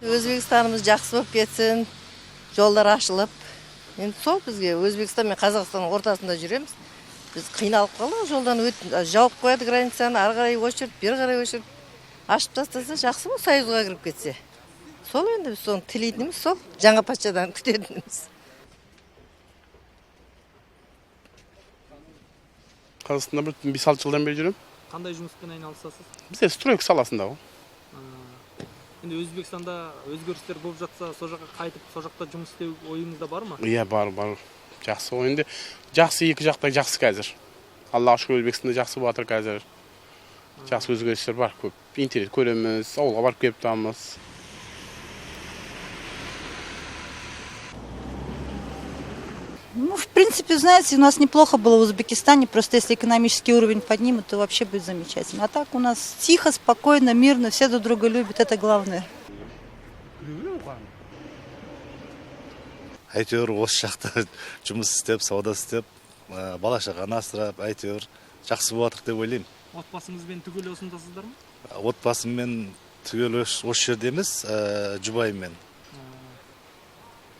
Өзбекстанымыз жақсы болып кетсін, жолдар ашылып. Енді сол бізге Өзбекстан мен Қазақстанның ортасында жүреміз. Біз қиналып қалдық, жолдан жауып қояды границаны, ары қарай очередь, бері қарай очередь. Ашып тастаса жақсы ғой, Союзға кіріп кетсе. Сол енді біз соны тілейтініміз сол, жаңа патшадан күтетініміз. Қазақстанда бір 5-6 жылдан бері жүрем. Қандай жұмыспен айналысасыз? Бізде стройка саласында ғой. Енді Өзбекстанда өзгерістер болып жатса, сол жаққа қайтып, сол жақта жұмыс істеу ойыңызда бар ма? Иә, бар. Жақсы ғой енді. Жақсы, екі жақта жақсы қазір. Аллаға шүкір, Өзбекстанда жақсы болып жатыр қазір. Жақсы өзгерістер бар көп. Интернет көреміз, ауылға барып келіп тұрамыз. Ну, в принципе, знаете, у нас неплохо было в Узбекистане, просто если экономический уровень поднимут, то вообще будет замечательно. А так у нас тихо, спокойно, мирно, все друг друга любят, это главное. Әйтеуір осы жақта жұмыс істеп, сауда істеп, бала шағаны асырап, әйтеуір жақсы болатық деп ойлаймын. Отбасыңызбен түгел осындасыздар ма? Отбасыммен түгел осы жерде емес, жұбайыммен.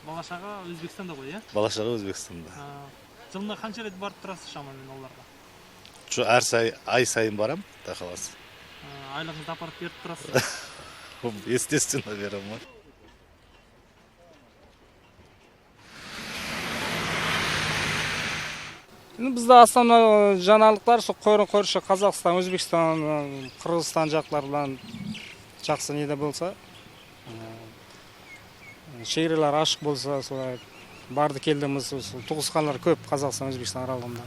Бала шаға Өзбекстанда ғой, иә? Бала шаға Өзбекстанда. Жылына қанша рет барып тұрасыз шамамен оларға? Әр ай сайын барам, да қаласы. Айлығыңызды апарып беріп тұрасыз? Естественно берем ғой. Бізде основной жаңалықтар сол көрші Қазақстан, Өзбекстан, Қырғызстан жақтардан жақсы неде болса, шекаралар ашық болса, солай барды келдіміз, туысқандар көп Қазақстан, Өзбекстан аралығында.